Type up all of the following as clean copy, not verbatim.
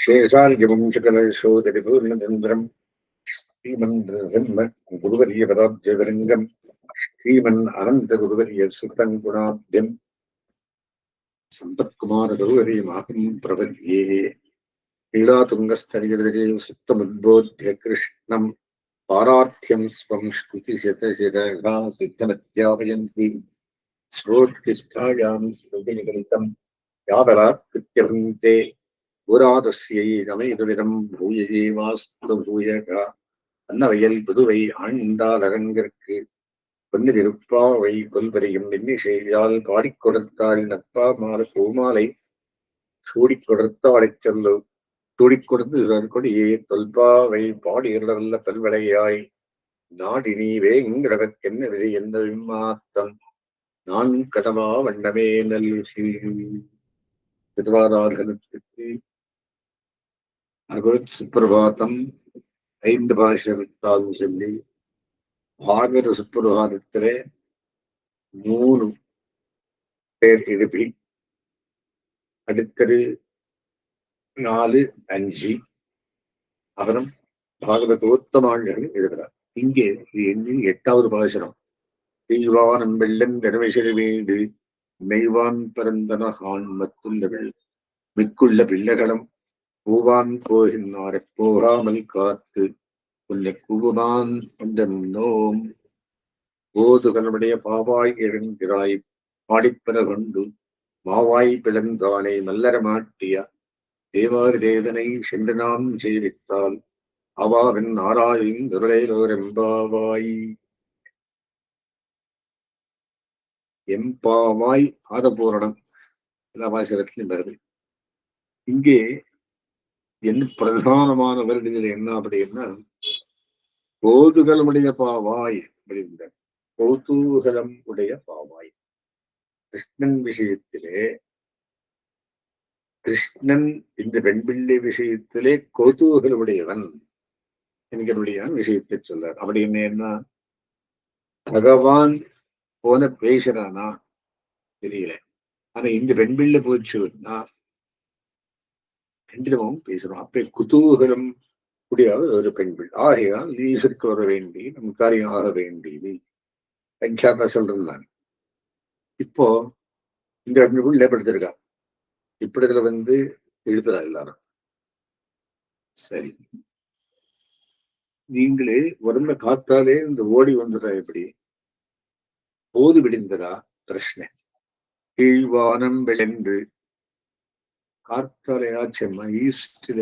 शेषार्यवंशकलशोदरिपूर्णचन्द्रम् श्रीमन्नृसिंह गुरुवर्यपदाब्जविरङ्गम् श्रीमन् अनन्तगुरुवर्यसुतं गुणाब्धिम् सम्पत्कुमारगुरुवर्यमाहं प्रपद्ये लीलातुङ्गस्तरिगदरे सुप्तमुद्बोध्य कृष्णम् पारार्थ्यं स्वं श्रुतिशतशिरः सिद्धमध्यापयन्ति श्रोत्कृष्टायां श्रुतिनिगलितं याबलात्कृत्यभन्ते புராதஸ்யை நமைதுவிடம் பூயஜே வாஸ்து பூயக அன்னவயல் புதுவை ஆண்டாளரங்கிற்கு பொன்னு திருப்பாவை கொல்வரையும் வெண்ணிசையால் பாடிக் கொடுத்தாள் நப்பா மால பூமாலை சூடிக் கொடுத்தாளைச் சொல்லு சூடிக் கொடுத்து கொடியே தொல்பாவை பாடியிருளவல்ல பல்வளையாய் நாடினி வேங்கடவற்கென்ன விதை எந்த விம்மாத்தம் நான் கடவா வண்ணமே நல்சி திருவாராதனத்துக்கு அகவத் சுப்பிரபாதம் 5 பாஷத்தால் சொல்லி பாகவத சுப்பிரபாதத்திலே 3 பேர் எழுப்பி அடுத்தது 4, 5 அப்புறம் பாகவதோத்தமாள்கள் எழுதுகிறார். இங்கே இது 8வது பாசனம். தீவானம் வெள்ளம் கனவிசை வீடு மெய்வான் பரந்தனகான் மத்துள்ளவள் மிக்குள்ள பிள்ளைகளும் பூவான் போகின்றாரை போகாமல் காத்து உன்னை கூவான் கொண்டோம் போதுகளுடைய பாவாய் எழுந்திராய் பாடிப்பன கொண்டு மாவாய் பிளந்தானை மல்லர மாட்டிய தேவாரி தேவனை சென்று நாம் சேவித்தால் அவாவின் ஆராயும் துரையிலோரெம்பாவாய் எம்பாவாய் ஆதபூரணம் எல்லா பாசகத்திலும் வருது. இங்கே என்ன பிரதானமான வருடங்கள் என்ன அப்படின்னா போதுகளுடைய பாவாய் அப்படின்ற கௌதூகலம் உடைய பாவாய். கிருஷ்ணன் விஷயத்திலே கிருஷ்ணன் இந்த பெண்பிள்ளை விஷயத்திலே கௌதூகலுடையவன் என்கிறவுடைய விஷயத்தை சொல்றார். அப்படி என்ன பகவான் போன பேசுறானா தெரியல. ஆனா இந்த பெண்பிள்ளை போச்சுன்னா ரெண்டிடமும் பேசுறோம். அப்ப குதூகலம் கூடிய ஒரு பெண்பிள் ஆகையால் ஈஸ்வருக்கு வர வேண்டி நம் காரியம் ஆக வேண்டியது பஞ்சாத்தா சொல்றேன் நான். இப்போ இந்த 2 பிள்ளை படுத்திருக்கா. இப்படத்துல எழுப்புறா எல்லாரும். சரி, நீங்களே உடம்புல காத்தாலே இந்த ஓடி வந்துடா. எப்படி போது விடிந்ததா பிரச்சனை. கீழ்வானம் விளைந்து காத்தாலையாச்சம்மா ஈஸ்ட்ல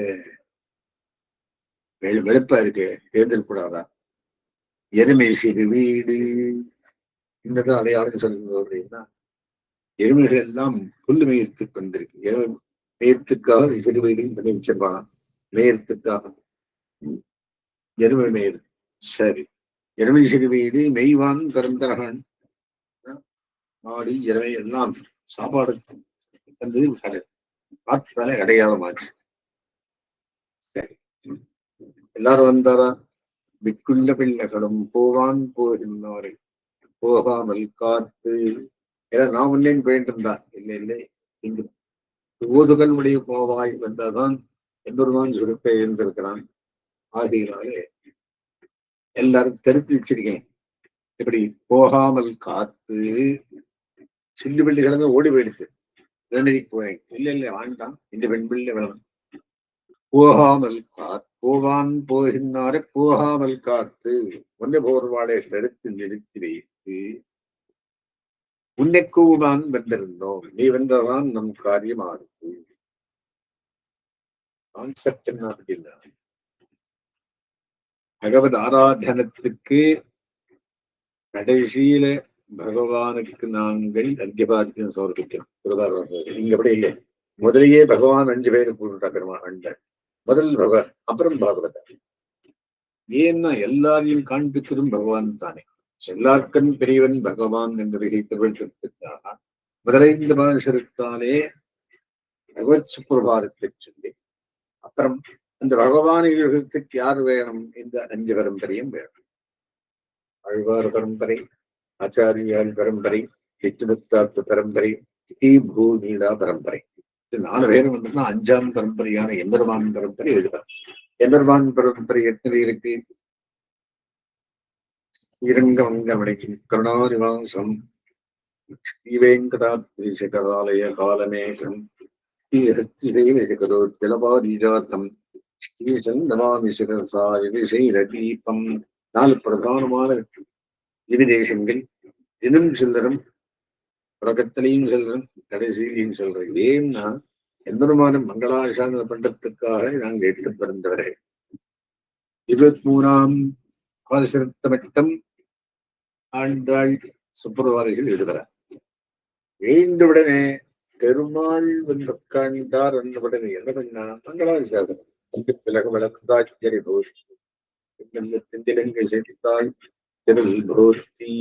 வெளுப்பா இருக்கு, தேர்ந்தெடுக்கூடாதா? எருமை சிறு வீடு இந்ததான் அடையாளம் சொல்லுங்க அப்படின்னா எருமைகள் எல்லாம் புல்லு மேயத்துக்கு வந்திருக்கு. மேயத்துக்காக சிறு வீடு வச்சிருப்பாங்க. மேயத்துக்காக எருமை மேயது. சரி, எருமை சிறு வீடு மெய்வான் பிறந்தரகன் மாடி எருமை எல்லாம் சாப்பாடு வந்து காற்றால அடையாளமாச்சு. சரி, எல்லாரும் வந்தாரா? மிக்குள்ள பிள்ளைகளும் போவான் போகின்றாரை போகாமல் காத்து. ஏன்னா நான் முன்னேன்னு போயிட்டு இருந்தா இல்லை இல்லை இங்கு ஓதுகள் உடைய போவாய் வந்தாதான் எம்பெருமான் சுருப்பை இருந்திருக்கிறான். ஆகையினாலே எல்லாரும் தடுத்து வச்சிருக்கேன். இப்படி போகாமல் காத்து சில்லு பிள்ளைகளுங்க ஓடி போயிடுச்சு. வேலைக்கு போயேன். இல்ல இல்ல வேண்டாம், இந்த பெண் பிள்ளை வேணும். போகாமல் போவான் போகின்றாரை போகாமல் காத்து ஒன்றை போர்வாளை தடுத்து நிறுத்தி வைத்து உன்னைக்கூடான் வந்திருந்தோம், நீ வந்ததான் நம் காரியமாகுது. கான்செப்ட் என்ன அப்படின்னா பகவத் ஆராதனத்துக்கு கடைசியில பகவானுக்கு நாங்கள் அர்க்கியபாத்தியம் சமர்ப்பிக்கிறோம். இங்க அப்படி இல்லை. முதலையே பகவான் 5 பேரை கூப்பிட்டாங்க. முதல் பகவான், அப்புறம் பாகவதர். ஏன்னா எல்லாரையும் காண்பிக்கிறதும் பகவான் தானே. எல்லாருக்கும் பெரியவன் பகவான் என்ற விஷயத்திற்காக முதலைந்த பாசத்தாலே பகவத் சுப்பிரபாதத்தை சொல்லி அப்புறம் அந்த பகவான் யுகத்துக்கு யார் வேணும்? இந்த 5 பரம்பரையும் வேணும். ஆழ்வார் பரம்பரை, ஆச்சாரியால் பரம்பரை, சித்துமுக்தாத்து பரம்பரை, பூநீலா பரம்பரை. 4 பேரும் வந்து 5ஆம் பரம்பரையான எம்பெருமான் பரம்பரை எழுதுறார். எம்பெருமான் பரம்பரை எத்தனை இருக்கு? ஸ்ரீரங்கமங்கமடைக்கும் கருணாநிவாசம் ஸ்ரீவேங்கடாத்ரிசகராலய காலமேகம் ஸ்ரீஹஸ்திவேகரோத்ஜலபாரிஜாத்தம் ஸ்ரீசந்தமாமிசகசாயதிசைரதீபம். 4 பிரதானமான திவிதேசங்கள். தினம் சில்லறம், தொடக்கத்திலையும் சொல்றேன், கடைசியிலையும் சொல்றேன். ஏன்னா எம்பெருமான மங்களாசாசன பண்டத்துக்காக நாங்கள் எட்டு பிறந்தவரே. 23ஆம் பாசுரத்த மட்டம் ஆண்டாள் சுப்பிரவாரிகள் எழுதுகிறார். எழுந்தவுடனே பெருமாள் வந்து உட்கார்ந்தார். வந்தவுடனே என்ன பண்ணா? மங்களாசாசனம். பிறகு வளர்ந்தாச்சரி போஷ் திந்திலங்கை செலுத்தாய் திரள் போர்த்தி.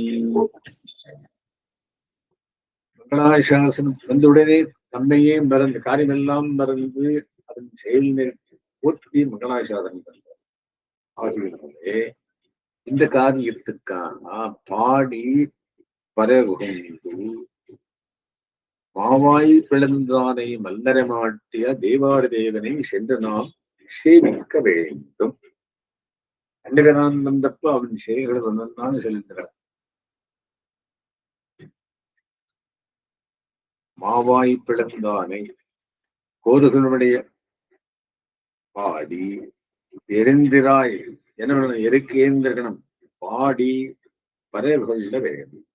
மங்களாசாசனம் வந்தவுடனே தன்னையே மறந்து, காரியமெல்லாம் மறந்து அதன் செயல் போற்றி மங்களாசாசனம் வந்தார். ஆகியவர்களே, இந்த காரியத்துக்காக பாடி பரகுண்டு மாவாய் பிளந்தானை மல்லரமாட்டிய தேவார தேவனை சென்று நாம் சேவிக்க வேண்டும். கண்டகனான் வந்தப்ப அவன் செயல்களை வந்தான் செலுத்துகிறார். மாவாய் பிளந்தானை கோதுகளுடைய பாடி எரிந்திராய் என்ன எருக்கேந்திரகணம் பாடி பறைகொள்ள வேண்டும்.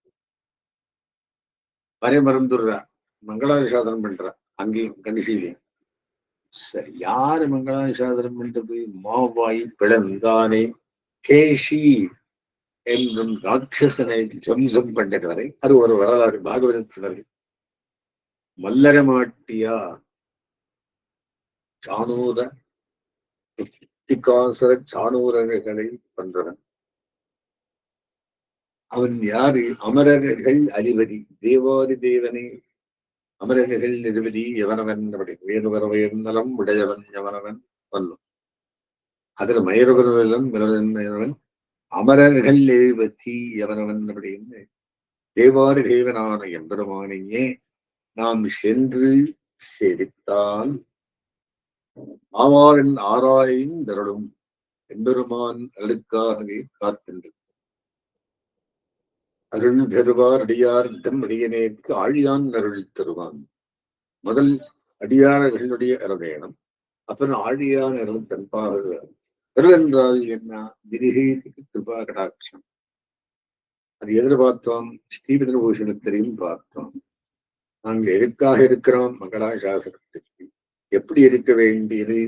பறை மறந்துடுறா, மங்களாசாதனம் பண்றா. அங்கேயும் கண்டிஷிலையும் சரி. யாரு மங்களாசாதனம் பண்றது? மாவாய் பிளந்தானே கேசி என்றும் ராட்சசனை துவம்சம் பண்ணுகிறவரை. அது ஒரு வரலாறு பாகவதத்தினர். மல்லரமாட்டியா சாணூர காசுர சாணூரர்களை பண்றவன். அவன் யாரு? அமரர்கள் அதிபதி, தேவாதி தேவனை அமரர்கள் அதிபதி எவனவன். வேறுவர உயர்நலம் உடையவன் எவனவன் வல்லும். அதுல மயிரவர்களும் விரவன் அமரர்கள் எழுபத்தி எவனவன் அப்படின்னு தேவாதி தேவனான எம்பெருமானையே நாம் சென்று சேவித்தால் ஆவாரின் ஆராயும் தருளும் எம்பெருமான் அழுக்காகவே காத்திருந்தது. அருள் பெறுவார் அடியார் தம் அடியனேற்கு ஆழியான் அருள் தருவான். முதல் அடியார்களுடைய அருளேனம், அப்புறம் ஆழியான் அருள் தன்பாக. அருள் என்றால் என்ன? திரிகேதிக்கு கிருபா கடாட்சம். அது எதிர்பார்த்தோம். ஸ்ரீபதிர பூஷணத்திலையும் பார்த்தோம். நாங்கள் எதுக்காக இருக்கிறோம்? மங்களாசாசனத்திற்கு. எப்படி இருக்க வேண்டியது?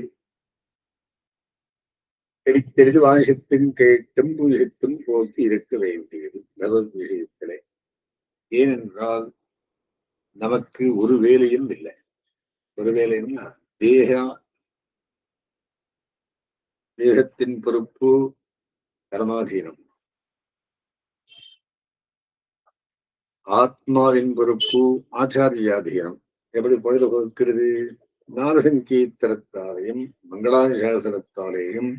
தெரிந்து வாசத்தும் கேட்டும் பூஜித்தும் போக்கி இருக்க வேண்டியது பகவத் விஷயத்திலே. ஏனென்றால் நமக்கு ஒரு வேலையும் இல்லை. ஒரு வேலைன்னா தேகத்தின் பொறுப்பு கர்மாதீனம், ஆத்மாவின் பொறுப்பு ஆச்சாரியாதீனம். எப்படி பொழுது கொடுக்கிறது? நாரசங்கீர்த்தனத்தாலேயும் மங்களாசாசனத்தாலேயும்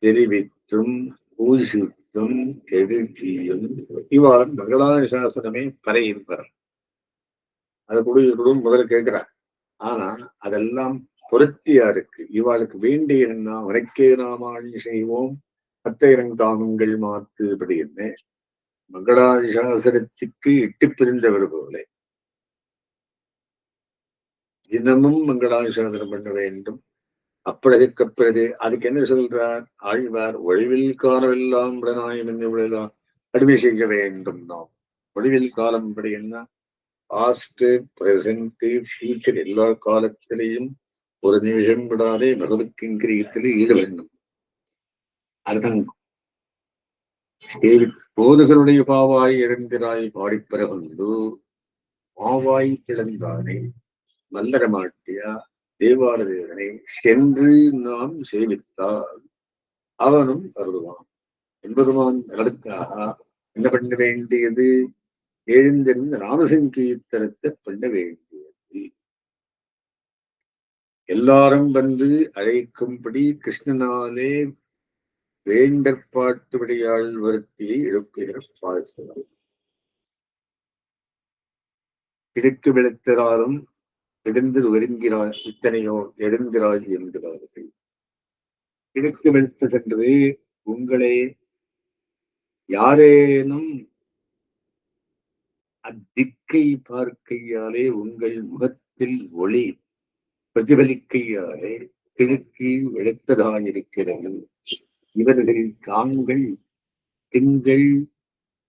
தெரிவித்தும் பூஜித்தும் கெடுத்தியும் இவ்வாறு மங்களாசாசனமே பறையிருப்பார். அதை குடும்பம் முதல்ல கேட்கிறார். ஆனா அதெல்லாம் பொருத்தியா இருக்கு. இவாளுக்கு வேண்டிய என்ன? உனக்கே நாமாளி செய்வோம் 10,000 தாமங்கள் மாத்து. இப்படி என்ன மங்களாசாசனத்துக்கு இட்டு பிரிந்தவர் போல தினமும் மங்களாசாசனம் பண்ண வேண்டும். அப்பழகப்பிறகு அதுக்கு என்ன சொல்றார் ஆழ்வார்? ஒழிவில் காலமெல்லாம் உடனாயம் என்ன அடிமை செய்ய வேண்டும். நாம் ஒழிவில் காலம் இப்படி என்ன? பாஸ்ட், பிரசன்ட், ஃபியூச்சர் எல்லா காலத்திலையும் ஒரு நிமிஷம் விடாதே பகவத் கிங்கிரியத்தில் ஈட வேண்டும். அதுதான் போதுகளுடைய பாவாய் எழுந்திராய் பாடிப்பெறவந்து மாவாய் கிளந்தானே மல்லரமாட்டியா தேவார தேவனை சென்று நாம் சேவித்தால் அவனும் அருள்வான். எம்பெருமான் நலனுக்காக என்ன பண்ண வேண்டியது? எழுந்திருந்த நாமசங்கீர்த்தனத்தை பண்ண வேண்டியது. எல்லாரும் வந்து அழைக்கும்படி கிருஷ்ணனாலே வேண்டற்பாட்டுபடியால் வருத்தியை எழுப்புகிற பாழ்த்தனம். கிழக்கு விளத்தினாலும் எழுந்து வருகிறாய் இத்தனையோ எழுந்திராய் என்கிறார்கள். கிழக்கு வெளுத்து சென்று உங்களே யாரேனும் அத்திக்கை பார்க்கையாலே உங்கள் முகத்தில் ஒளி பிரதிபலிக்கையாலே கிழக்கு வெளுத்ததாயிருக்கிறது. இவர்கள் தாங்கள் திங்கள்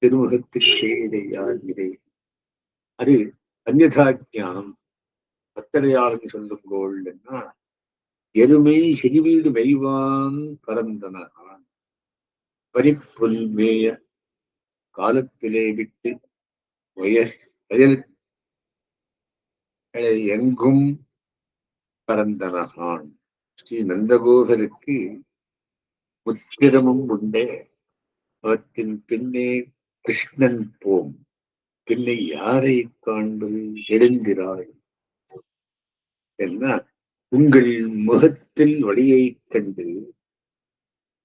திருமுகத்துக்கு செய்தையாகிறே. அது அந்நியதா ஞானம். பத்தடையாளன் சொல்லும் கோள்னா எருமை செறிவீடு மெய்வான் பரந்தனான் பனிப்புல் மேய காலத்திலே விட்டு வயல்களை எங்கும் பரந்தனகான். ஸ்ரீ நந்தகோகருக்கு முத்திரமும் உண்டே. அவற்றின் பின்னே கிருஷ்ணன் போம். பின்னை யாரை காண்பது எழுந்திராய் என்ன உங்கள் முகத்தில் வழியை கண்டு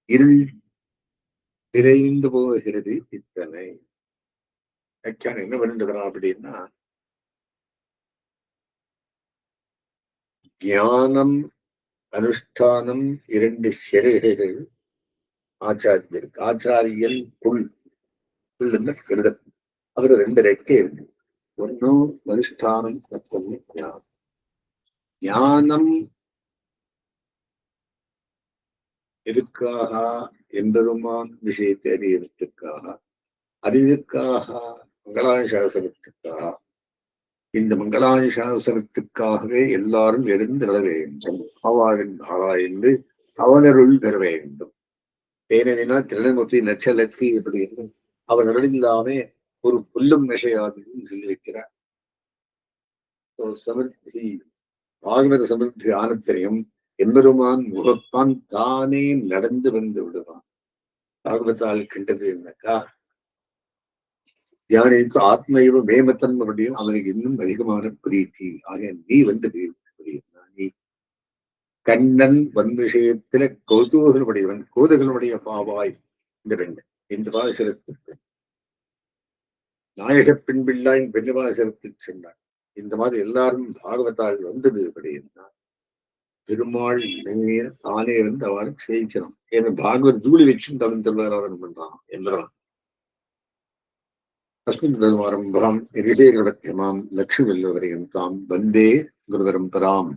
இருள் விரைந்து போகிறது. இத்தனை என்ன பண்ணுகிறான் அப்படின்னா, ஞானம் அனுஷ்டானம் இரண்டு சிறைகள் ஆச்சாரியருக்கு. ஆச்சாரியன் புல்லுன்னு கருடம். அவரு ரெண்டு ரெக்கை இருக்கு. ஒன்னும் அனுஷ்டானம், மற்றொன்னு ஞானம். ஞானம் எதுக்காக? எம்பெருமான் விஷயத்தை அறியறதுக்காக, அறிவுக்காக, மங்களாசாசனத்துக்காக. இந்த மங்களாசாசனத்துக்காகவே எல்லாரும் எழுந்திர வேண்டும். அவளின் ஆராய்ந்து அவனருள் பெற வேண்டும். ஏனெனா திருநமுத்தி நச்சலத்தி அப்படின்னு அவன் அருளில்லாமே ஒரு புல்லும் விஷயாதுன்னு சொல்லி வைக்கிறார். சமிருத்தி பாகவத சமிருத்தி ஆனத்திரையும் எம்பெருமான் முகப்பான் தானே நடந்து வந்து விடுவான். பாகவதால் கண்டது என்னக்கா, தியானித்து ஆத்மையோ மேமத்தன் அப்படியும் அவனுக்கு இன்னும் அதிகமான பிரீத்தி. ஆக நீ வந்தது நீ கண்ணன் வன் விஷயத்துல கௌதூகனுடையவன், கௌதகனுடைய பாவாய். இந்த ரெண்டு இந்த பாசனத்துக்கு நாயக பின்பிள்ளாய் பெண்ணுபாசனத்தில் சென்றான். இந்த மாதிரி எல்லாரும் பாகவதால் வந்தது அப்படின்னா பெருமாள் தானே வந்து அவளுக்கு சேவிக்கணும். ஏன்னா பாகவத் தூளி வச்சும் தவன் திருவாராதனம் பண்றான் என்றான். தஸ்மின் தர்மாரம்பாம் ரிஷேகவத்தியமாம் லக்ஷ்மி வல்லவரையும் தாம் வந்தே குருவரம்பராம்.